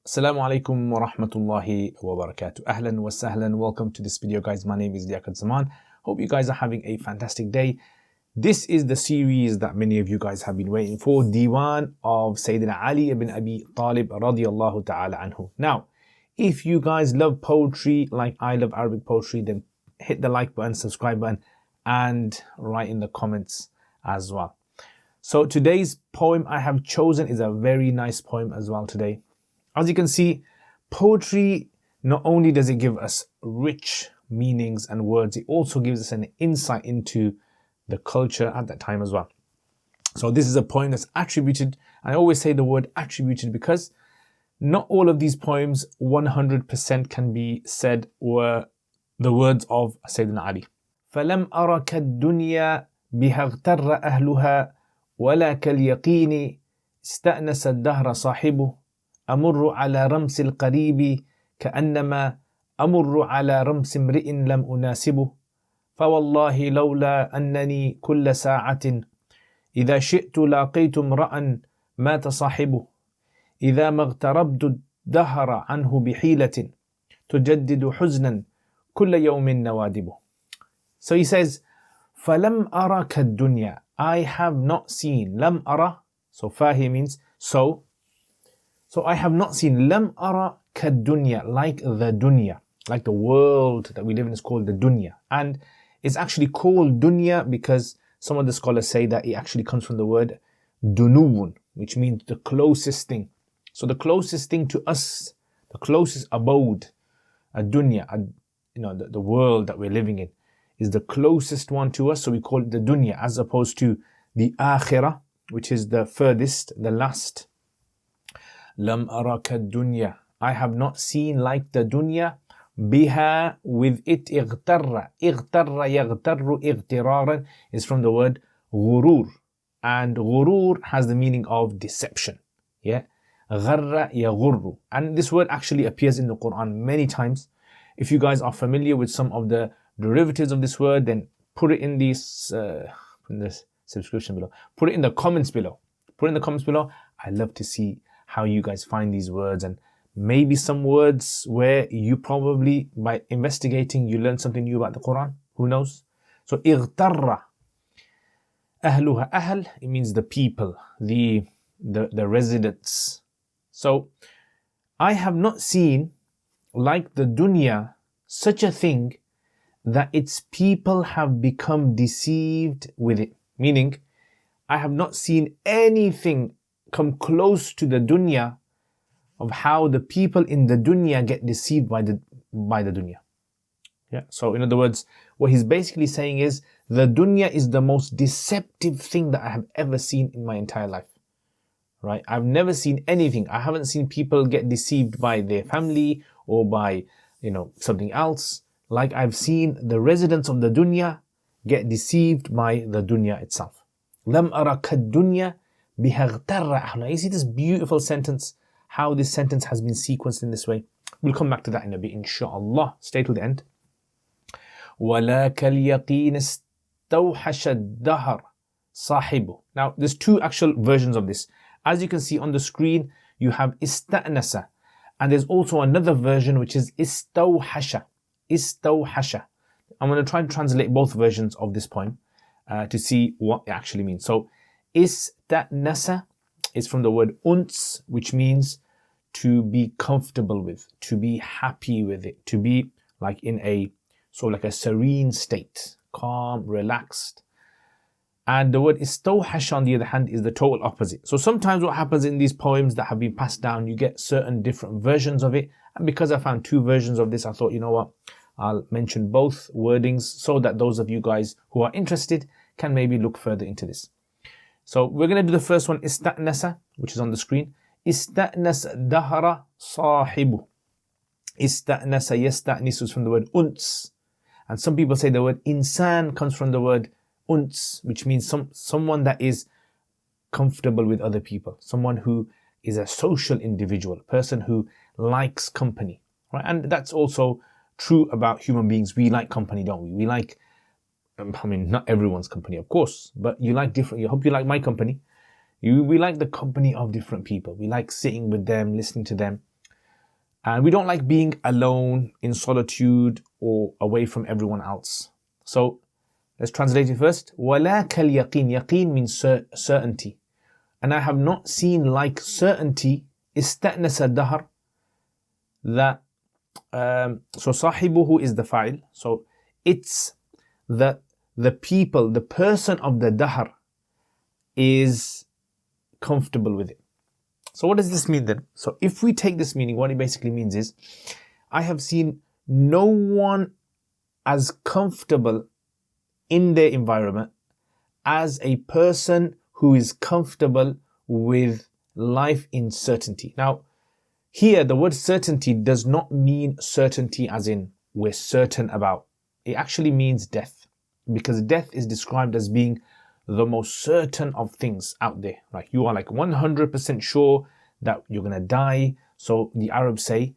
Assalamu alaikum wa rahmatullahi wa barakatuh. Ahlan wa sahlan. Welcome to this video, guys. My name is Liaquat Zaman. Hope you guys are having a fantastic day. This is the series that many of you guys have been waiting for, Diwan of Sayyidina Ali ibn Abi Talib radiyallahu ta'ala anhu. Now, if you guys love poetry like I love Arabic poetry, then hit the like button, subscribe button, and write in the comments as well. So today's poem I have chosen is a very nice poem as well today. As you can see, poetry, not only does it give us rich meanings and words, it also gives us an insight into the culture at that time as well. So this is a poem that's attributed. I always say the word attributed because not all of these poems 100% can be said were the words of Sayyidina Ali. فَلَمْ أَرَ كَالدُّنْيَا بِهَا اغْتَرَّ أَهْلُهَا وَلَا كَالْيَقِينِ اسْتَأْنَسَ الدَّهْرَ صَاحِبُهُ أمر على رمس القريب كأنما أمر على رمس امرئ لم أناسبه فوالله لولا أنني كل ساعة إذا شئت لاقيت امرأ مات صاحبه إذا ما اغتربت الدهر عنه بحيلة تجدد حزنا كل يوم نوادبه. So he says فلم أرى كالدنيا, I have not seen. لم أرى, so fahi means so I have not seen. Lam ara kadunya, like the dunya, like the world that we live in is called the dunya. And it's actually called dunya because some of the scholars say that it actually comes from the word dunuwun, which means the closest thing. So the closest thing to us, the closest abode, a dunya, the world that we're living in, is the closest one to us. So we call it the dunya, as opposed to the akhirah, which is the furthest, the last. Lam araka dunya, I have not seen like the dunya. Biha, with it, اغتر يغتر اغترارا is from the word غرور, and غرور has the meaning of deception. Yeah, غر يغر, and this word actually appears in the Quran many times. If you guys are familiar with some of the derivatives of this word, then put it in this subscription below. Put it in the comments below. I love to see how you guys find these words, and maybe some words where you probably, by investigating, you learn something new about the Quran. Who knows? So اغتر أهلها, أهل, it means the people, the residents. So I have not seen like the dunya such a thing that its people have become deceived with it. Meaning, I have not seen anything come close to the dunya of how the people in the dunya get deceived by the dunya. Yeah. So in other words, what he's basically saying is the dunya is the most deceptive thing that I have ever seen in my entire life. Right? I've never seen anything. I haven't seen people get deceived by their family or by, something else. Like I've seen the residents of the dunya get deceived by the dunya itself. Lam ara kad-dunya biha اغتر أهلها. You see this beautiful sentence, how this sentence has been sequenced in this way. We'll come back to that in a bit, inshallah. Stay till the end. وَلَا كَالْيَقِينِ اسْتَوْحَشَ الدَّهْرَ صَاحِبُهُ. Now, there's two actual versions of this. As you can see on the screen, you have ista'nasa, and there's also another version which is istawhasha. Istawhasha. I'm going to try to translate both versions of this poem to see what it actually means. So, ista'nasa is from the word uns, which means to be comfortable with, to be happy with it, to be like in a sort of like a serene state, calm, relaxed. And the word istawhash, on the other hand, is the total opposite. So sometimes what happens in these poems that have been passed down, you get certain different versions of it. And because I found two versions of this, I thought, you know what, I'll mention both wordings so that those of you guys who are interested can maybe look further into this. So we're going to do the first one, ista'nasa, which is on the screen. Ista'nas dahra sahibu. Ista'nasa yasta'nisu is from the word uns. And some people say the word insan comes from the word uns, which means someone that is comfortable with other people. Someone who is a social individual, a person who likes company. Right? And that's also true about human beings. We like company, don't we? We like, not everyone's company, of course, but you like different. I hope you like my company. We like the company of different people. We like sitting with them, listening to them. And we don't like being alone in solitude or away from everyone else. So let's translate it first. وَلَا كَالْيَقِينِ. Yaqeen means certainty. And I have not seen like certainty, استأنس الدهر, that so صاحبه is the fa'il. So it's the people, the person of the dahr is comfortable with it. So what does this mean then? So if we take this meaning, what it basically means is, I have seen no one as comfortable in their environment as a person who is comfortable with life in certainty. Now, here the word certainty does not mean certainty as in we're certain about. It actually means death, because death is described as being the most certain of things out there. Like you are like 100% sure that you're going to die. So the Arabs say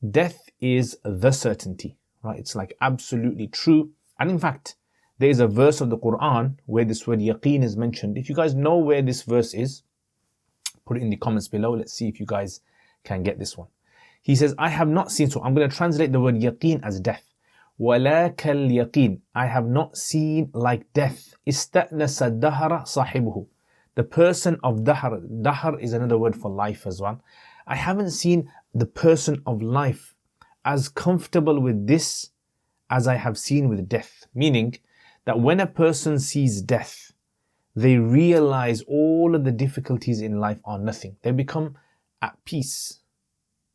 death is the certainty, right? It's like absolutely true. And in fact, there is a verse of the Quran where this word yaqeen is mentioned. If you guys know where this verse is, put it in the comments below. Let's see if you guys can get this one. He says, I have not seen, so I'm going to translate the word yaqeen as death. وَلَا كَالْيَقِينِ. I have not seen like death. إِسْتَأْنَسَ الدَّهَرَ صَاحِبُهُ. The person of dahr. Dahr is another word for life as well. I haven't seen the person of life as comfortable with this as I have seen with death. Meaning that when a person sees death, they realize all of the difficulties in life are nothing. They become at peace,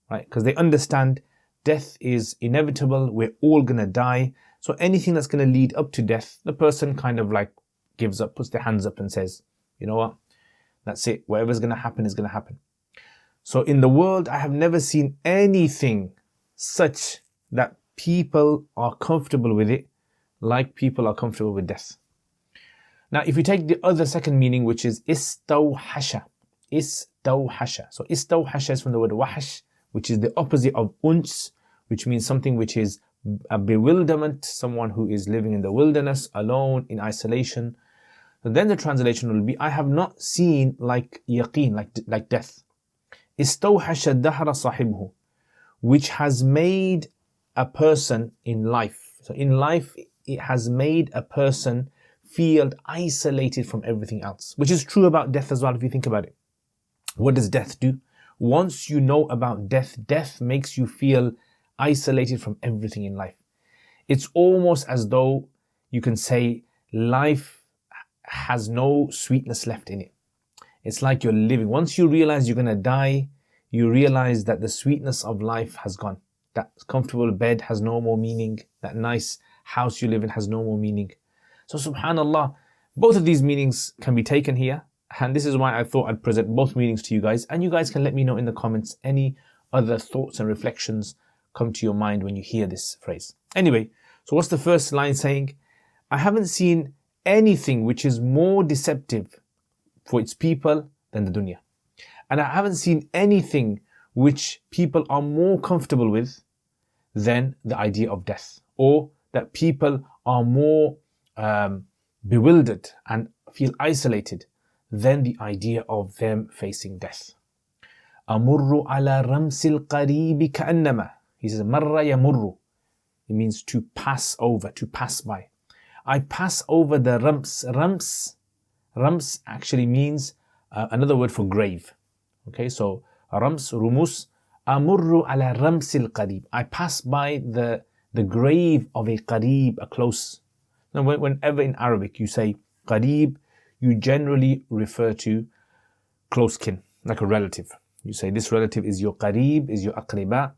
right? Because they understand death is inevitable. We're all going to die. So anything that's going to lead up to death, the person kind of like gives up, puts their hands up and says, you know what? That's it. Whatever's going to happen is going to happen. So in the world, I have never seen anything such that people are comfortable with it like people are comfortable with death. Now, if you take the other second meaning, which is istawhasha. Istawhasha. So istawhasha is from the word wahash, which is the opposite of uns, which means something which is a bewilderment, someone who is living in the wilderness, alone, in isolation. So then the translation will be, I have not seen like yaqeen, like death. Istawhasha dahra sahibhu, which has made a person in life. So in life, it has made a person feel isolated from everything else, which is true about death as well if you think about it. What does death do? Once you know about death, death makes you feel isolated from everything in life. It's almost as though you can say life has no sweetness left in it. It's like you're living. Once you realize you're going to die, you realize that the sweetness of life has gone. That comfortable bed has no more meaning. That nice house you live in has no more meaning. So subhanallah, both of these meanings can be taken here. And this is why I thought I'd present both meanings to you guys. And you guys can let me know in the comments any other thoughts and reflections come to your mind when you hear this phrase. Anyway, so what's the first line saying? I haven't seen anything which is more deceptive for its people than the dunya. And I haven't seen anything which people are more comfortable with than the idea of death, or that people are more bewildered and feel isolated than the idea of them facing death. أمر على رمس القريب كأنما. He says مرة يمر. It means to pass over, to pass by. I pass over the rams. Rams actually means another word for grave. Okay, so rams, rumus. أمر على رمس القريب. I pass by the grave of a qarib, a close. Now, whenever in Arabic you say qarib, you generally refer to close kin, like a relative. You say this relative is your qarib, is your aqriba.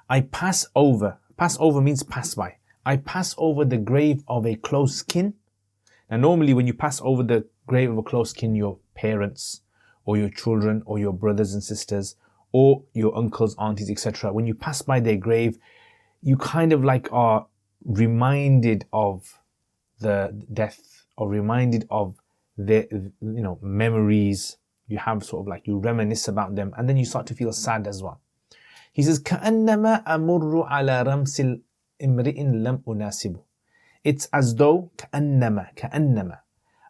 I pass over. Pass over means pass by. I pass over the grave of a close kin. Now normally when you pass over the grave of a close kin, your parents or your children or your brothers and sisters or your uncles, aunties, etc. When you pass by their grave, you kind of like are reminded of the death or reminded of their, memories. You have sort of like, you reminisce about them and then you start to feel sad as well. He says, كَأَنَّمَا أَمُرُّ عَلَى رَمْسِ الْإِمْرِئٍ لَمْ أُنَاسِبُ. It's as though, كَأَنَّمَا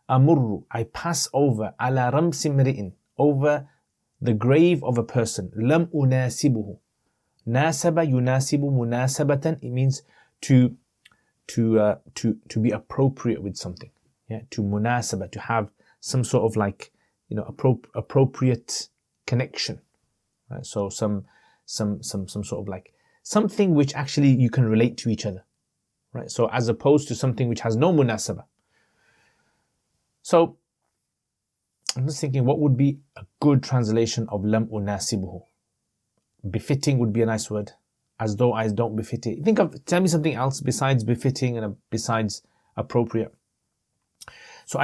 أَمُرُّ, I pass over, عَلَى رَمْسِ امْرِئٍ, over the grave of a person, لَمْ أُنَاسِبُهُ, Nasaba yunasibu munasabatan. It means to be appropriate with something. Yeah, to munasaba, to have some sort of like, appropriate connection. Right? So some sort of like something which actually you can relate to each other. Right? So as opposed to something which has no munasaba. So I'm just thinking, what would be a good translation of lam unasibuhu? Befitting would be a nice word. As though I don't befit it. Tell me something else besides befitting and besides appropriate. So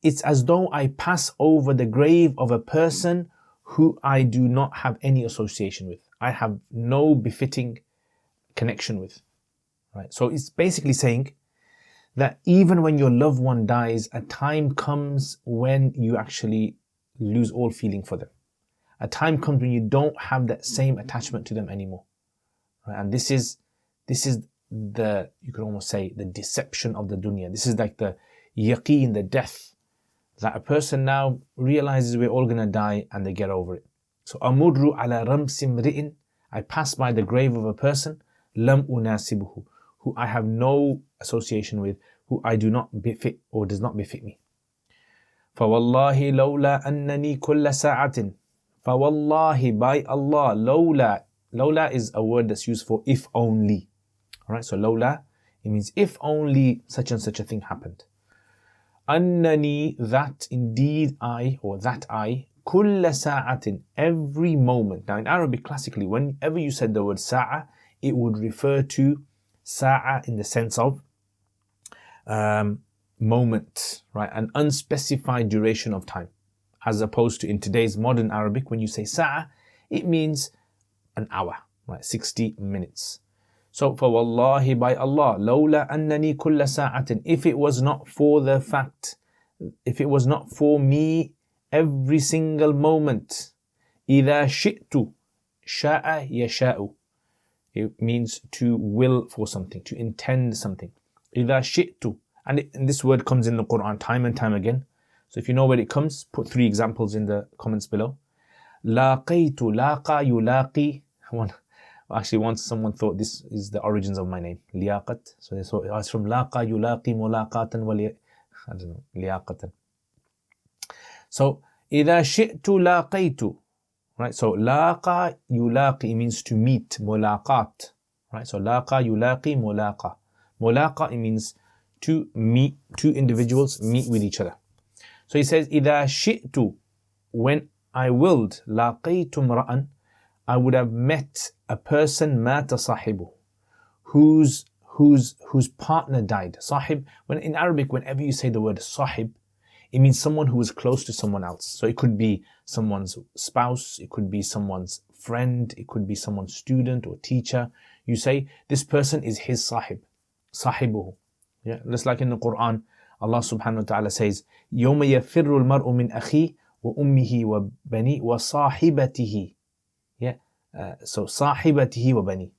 it's as though I pass over the grave of a person who I do not have any association with. I have no befitting connection with. Right? So it's basically saying that even when your loved one dies, a time comes when you actually lose all feeling for them. A time comes when you don't have that same attachment to them anymore. Right? And this is the, you could almost say, the deception of the dunya. This is like the yaqeen, the death, that a person now realizes we're all going to die and they get over it. So amurru ala ramsim ri'in, I pass by the grave of a person, lam unasibuhu, who I have no association with, who I do not befit or does not befit me. فَوَاللَّهِ لَوْلَا أَنَّنِي كُلَّ سَاعَةٍ. فَوَاللَّهِ, by Allah, lawla is a word that's used for if only. Alright, so lawla, it means if only such and such a thing happened. Annani, that indeed I, or that I, kulla sa'atin, every moment. Now in Arabic, classically, whenever you said the word sa'a, it would refer to sa'a in the sense of moment, right? An unspecified duration of time. As opposed to in today's modern Arabic, when you say sa'a, it means an hour, right? 60 minutes. So, for wallahi, by Allah, lawla annani kulla sa'atin, if it was not for the fact, if it was not for me every single moment, إذا شئت, sha'a yasha'u, it means to will for something, to intend something. إذا شئت, and this word comes in the Quran time and time again. So if you know where it comes, put 3 examples in the comments below. لَاقَيْتُ, laqa yulaqi. Actually, once someone thought this is the origins of my name, Liaquat. So they thought it's from laqa yulaqi mulaqatan I don't know, liaqatan. So إذا شئت لاقيت, right? So laqa yulaqi means to meet, mulaqat, right? So laqa yulaqi mulaqa. Mulaqa, it means to meet, 2 individuals meet with each other. So he says, إذا شئت, when I willed, لَقَيْتُ امْرَأً, I would have met a person مَاتَ صَاحِبُهُ, whose partner died. Sahib, when in Arabic, whenever you say the word sahib, it means someone who is close to someone else. So it could be someone's spouse, it could be someone's friend, it could be someone's student or teacher. You say, this person is his sahib, sahibuhu. Yeah, just like in the Quran, Allah subhanahu wa ta'ala says, يَوْمَ يَفِرُّ الْمَرْءُ مِنْ أَخِيهِ وَأُمِّهِ وَبَنِيهِ وَصَاحِبَتِهِ. Yeah, so صَاحِبَتِهِ وَبَنِيهِ.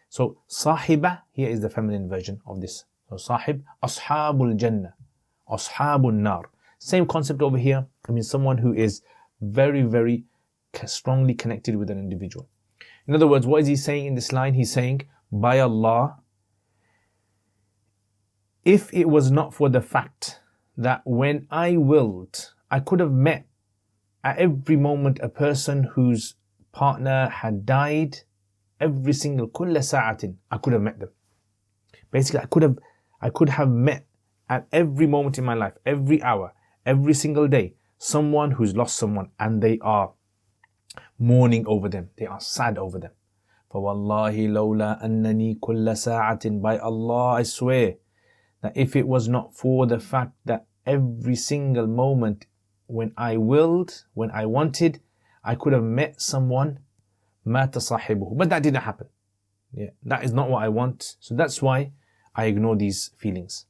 So صاحبة here is the feminine version of this. So sahib, ashabul jannah, ashabul nar. Same concept over here. I mean, someone who is very, very strongly connected with an individual. In other words, what is he saying in this line? He's saying, by Allah, if it was not for the fact that when I willed, I could have met at every moment a person whose partner had died, every single kulla sa'atin, I could have met them. Basically, I could have met at every moment in my life, every hour, every single day, someone who's lost someone and they are mourning over them, they are sad over them. فَوَاللَّهِ لَوْلَا أَنَّنِي كُلَّ سَاعَةٍ, by Allah, I swear, that if it was not for the fact that every single moment when I willed, when I wanted, I could have met someone, مَاتَ صَاحِبُهُ. But that didn't happen. Yeah, that is not what I want. So that's why I ignore these feelings.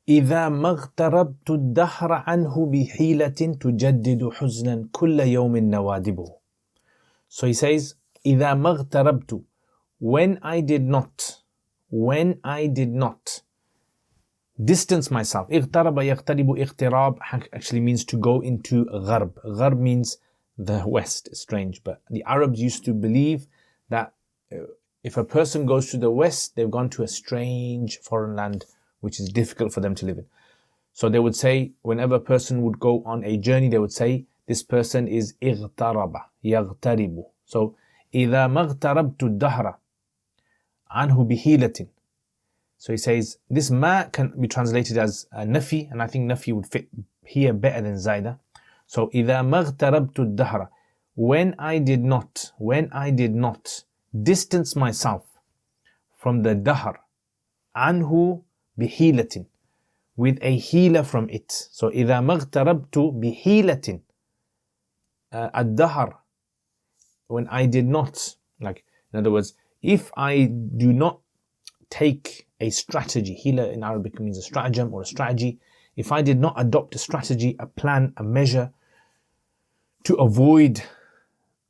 إِذَا مَغْتَرَبْتُ الدَّهْرَ عَنْهُ بِحِيلَةٍ تُجَدِّدُ حُزْنًا كُلَّ يَوْمٍ نَوَادِبُهُ. So he says, إِذَا مَغْتَرَبْتُ, when I did not distance myself. اغترب يغترب, اغتراب actually means to go into gharb. Gharb means the west. It's strange, but the Arabs used to believe that if a person goes to the west, they've gone to a strange foreign land which is difficult for them to live in. So they would say, whenever a person would go on a journey, they would say, this person is اغترب يغترب. So إذا ما اغتربت الدهر عنه بحيلة. So he says, this ma can be translated as nafi, and I think nafi would fit here better than zaida. So إذا ما اغتربت الدهر, when I did not distance myself from the dahr, anhu bihilatin, with a healer from it. So إذا ما اغتربت بحيلة الدهر, when I did not, like, in other words, if I do not take a strategy, hila in Arabic means a stratagem or a strategy, if I did not adopt a strategy, a plan, a measure to avoid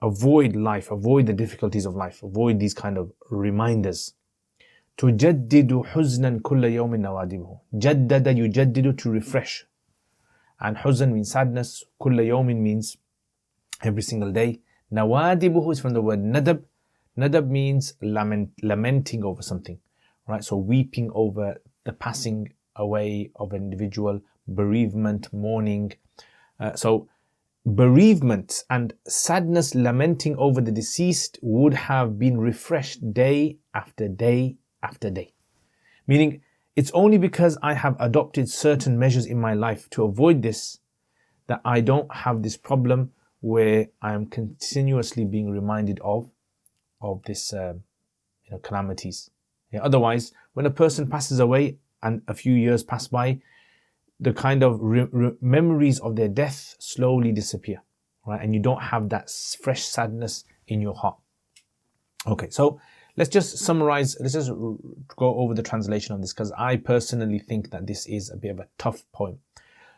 life, avoid the difficulties of life, avoid these kind of reminders. تجدد حزنا كل يوم نوادبه. جدد يجدد, to refresh. And huzn means sadness. كل يوم means every single day. نوادبه is from the word nadab. Nadab means lamenting over something, right? So weeping over the passing away of an individual, bereavement, mourning. So bereavement and sadness, lamenting over the deceased, would have been refreshed day after day after day. Meaning, it's only because I have adopted certain measures in my life to avoid this that I don't have this problem where I am continuously being reminded of this calamities. Yeah, otherwise, when a person passes away and a few years pass by, the kind of memories of their death slowly disappear, right? And you don't have that fresh sadness in your heart. Okay, so let's just summarize, let's just go over the translation of this, because I personally think that this is a bit of a tough poem.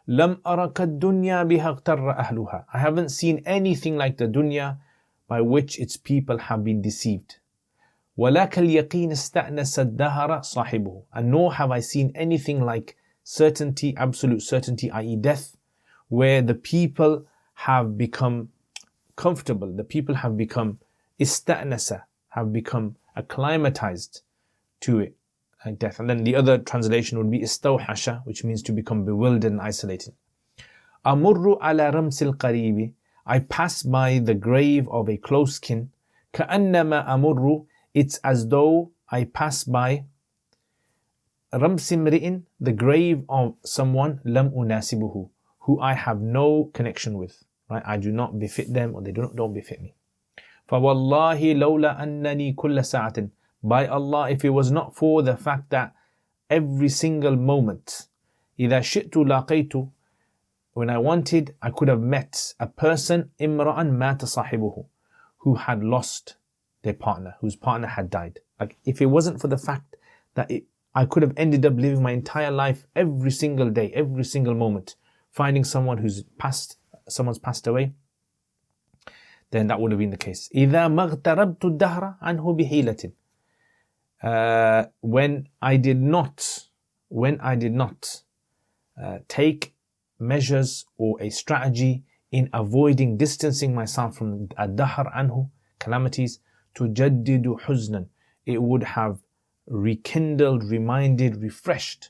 لم أرك الدنيا بها اغتر أهلها. I haven't seen anything like the dunya by which its people have been deceived. ولا كاليقين استأنس الدهر صاحبه. And nor have I seen anything like certainty, absolute certainty, i.e. death, where the people have become comfortable, the people have become ista'nasa, have become acclimatized to it, like death. And then the other translation would be istawhasha, which means to become bewildered and isolated. Amurru ala ramsil qaribi. I pass by the grave of a close kin. Ka'annama amurru. It's as though I pass by Ramsimri'in, the grave of someone, lam unasibuhu, who I have no connection with, right? I do not befit them, or they don't befit me. فَوَاللَّهِ لَوْلَا أَنَّنِي كُلَّ سَاعَةٍ. By Allah, if it was not for the fact that every single moment, إِذَا شِئْتُ لَقَيْتُ, when I wanted, I could have met a person, إِمْرَأً مَاتَ صَاحِبُهُ, who had lost their partner, whose partner had died. Like, if it wasn't for the fact that I could have ended up living my entire life every single day, every single moment, finding someone someone's passed away, then that would have been the case. إِذَا مَغْتَرَبْتُ الدَّهْرَ عَنْهُ بِحِيلَةٍ. When I did not take measures or a strategy in avoiding distancing myself from ad-dahr anhu, calamities, تُجَدِّدُ حُزْنًا, it would have rekindled, reminded, refreshed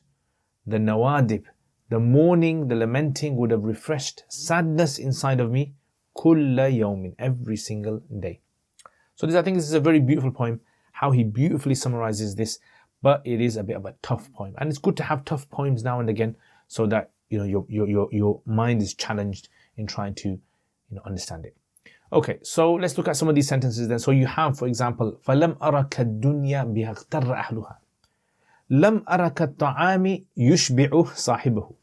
the nawadib, the mourning, the lamenting would have refreshed sadness inside of me, kulla yawmin, every single day. So I think this is a very beautiful poem, how he beautifully summarizes this, but it is a bit of a tough poem. And it's good to have tough poems now and again, so that your mind is challenged in trying to understand it. Okay, so let's look at some of these sentences then. So you have, for example, فَلَمْ أَرَكَ الدُّنْيَا بِهَا اغْتَرَّ أَهْلُهَا. لَمْ أَرَكَ الطَّعَامِ يُشْبِعُ صَاحِبَهُ.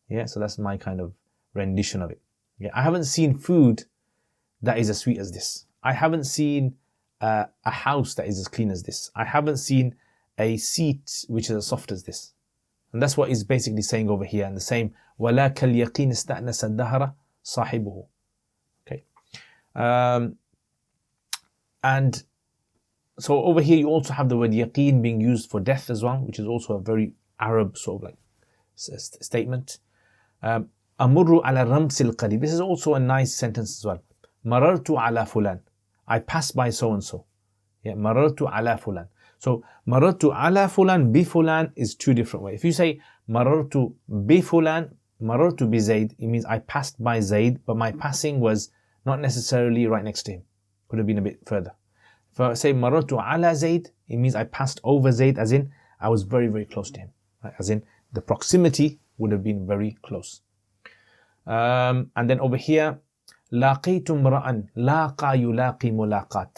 Yeah, so that's my kind of rendition of it. Yeah, I haven't seen food that is as sweet as this. I haven't seen a house that is as clean as this. I haven't seen a seat which is as soft as this. And that's what he's basically saying over here. And the same, وَلَا كَالْيَقِينِ اسْتَأْنَسَ الدَّهْرَ صَاحِبُهُ. Okay. And so over here you also have the word yaqeen being used for death as well, which is also a very Arab sort of like statement. Amurru ala ramsil qarib. This is also a nice sentence as well. Marartu ala fulan. I passed by so and so. Yeah, marartu ala fulan. So marartu ala fulan bi fulan is two different ways. If you say marartu bi fulan, marartu bi Zaid, it means I passed by Zaid, but my passing was not necessarily right next to him. Could have been a bit further. If I say marartu ala Zaid, it means I passed over Zaid, as in I was very, very close to him. Right? As in the proximity would have been very close. And then over here, لَاقَيْتُ امْرَأً لَاقَى يُلَاقِي مُلَاقَات.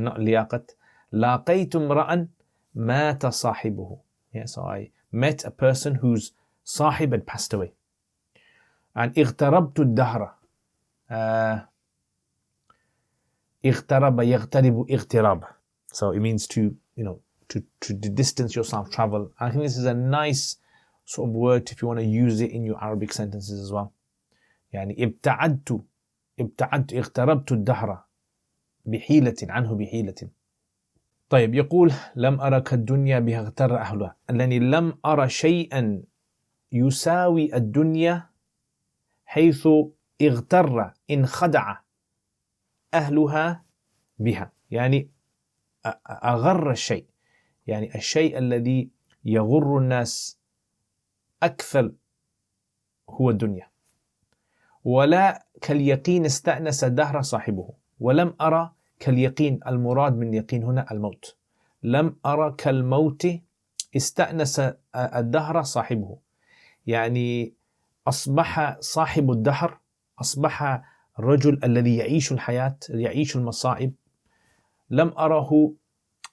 Not liaqat. لَاقَيْتُ امْرَأً مَاتَ صَاحِبُهُ. Yeah, so I met a person whose sahib had passed away. And اغتربت الدهر. اغترب يغترب اغتراب. So it means to, to distance yourself, travel. I think this is a nice sort of word if you want to use it in your Arabic sentences as well. يعني ابتعدت اغتربت الدهر بحيلة عنه بحيلة. طيب يقول لم أرى كالدنيا بها اغتر أهلها، أنني لم أرى شيئا يساوي الدنيا حيث اغتر انخدع أهلها بها. يعني أغر الشيء، يعني الشيء الذي يغر الناس أكثر هو الدنيا. ولا كاليقين استأنس الدهر صاحبه. ولم أرى كاليقين، المراد من يقين هنا الموت. لم أرى كالموت استأنس الدهر صاحبه، يعني أصبح صاحب الدهر، أصبح الرجل الذي يعيش الحياة، يعيش المصائب، لم أره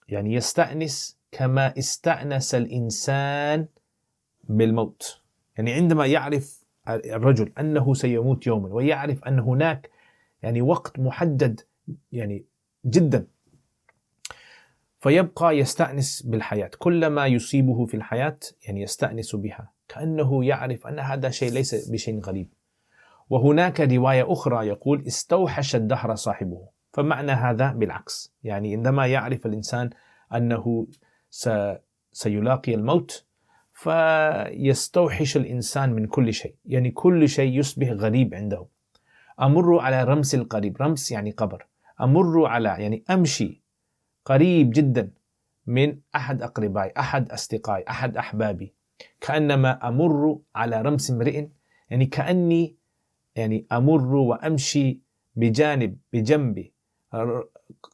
يعني يستأنس كما استأنس الإنسان بالموت. يعني عندما يعرف الرجل أنه سيموت يوما، ويعرف أن هناك يعني وقت محدد يعني جدا، فيبقى يستأنس بالحياة. كلما يصيبه في الحياة يعني يستأنس بها، كأنه يعرف أن هذا شيء ليس بشيء غريب. وهناك رواية أخرى يقول استوحش الدهر صاحبه، فمعنى هذا بالعكس، يعني عندما يعرف الإنسان أنه سيلاقي الموت فيستوحش الإنسان من كل شيء، يعني كل شيء يصبح غريب عنده. أمر على رمس القريب، رمس يعني قبر، أمر على يعني أمشي قريب جدا من أحد أقربائي، أحد أصدقائي، أحد أحبابي، كأنما أمر على رمس امرئ، يعني كأني يعني أمر وأمشي بجنب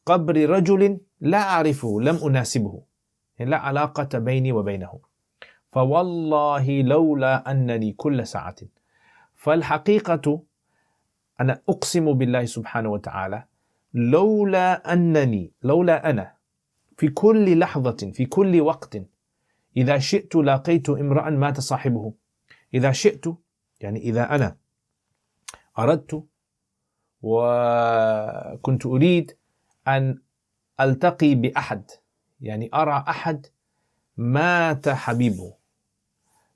قبر رجل لا أعرفه، لم أناسبه، يعني لا علاقة بيني وبينه. فوالله لولا أنني كل ساعة، فالحقيقة أنا أقسم بالله سبحانه وتعالى لولا أنا في كل لحظة في كل وقت إذا شئت لاقيت امرأ مات صاحبه. إذا شئت يعني إذا أنا أردت وكنت أريد أن ألتقي بأحد، يعني أرى أحد مات حبيبه،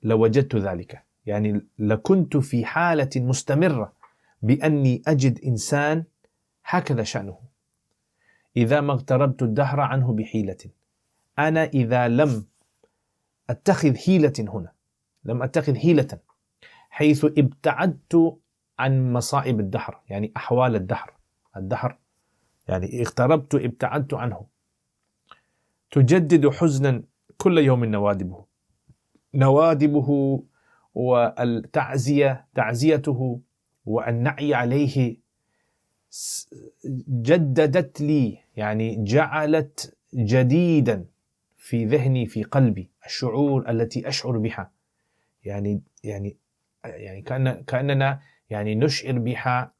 لوجدت ذلك، يعني لكنت في حالة مستمرة بأني أجد إنسان هكذا شأنه. إذا ما اغتربت الدهر عنه بحيلة، أنا إذا لم أتخذ حيلة هنا، لم أتخذ حيلة حيث ابتعدت عن مصائب الدهر، يعني أحوال الدهر يعني اغتربت ابتعدت عنه. تجدد حزنا كل يوم نوادبه والتعزية تعزيته والنعي عليه جددت لي، يعني جعلت جديدا في ذهني في قلبي الشعور التي أشعر بها، يعني كأننا يعني نشعر بها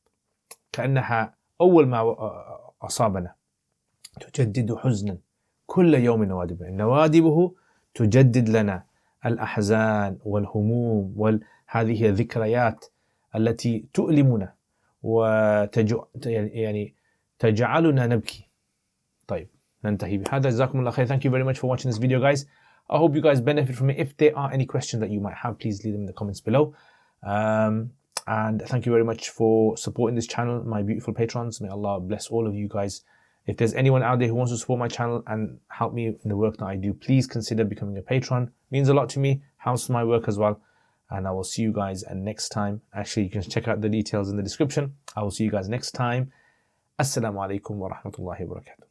كأنها أول ما أصابنا. تجدد حزنا كل يوم نوادبه تجدد لنا الأحزان والهموم وهذه الذكريات التي تؤلمنا يعني تجعلنا نبكي. طيب ننتهي بهذا. جزاكم الله خير. Thank you very much for watching this video, guys. I hope you guys benefit from it. If there are any questions that you might have, please leave them in the comments below. And thank you very much for supporting this channel, my beautiful patrons. May Allah bless all of you guys. If there's anyone out there who wants to support my channel and help me in the work that I do, please consider becoming a patron. It means a lot to me, helps my work as well. And I will see you guys next time. Actually, you can check out the details in the description. I will see you guys next time. Assalamu alaikum wa rahmatullahi wa barakatuh.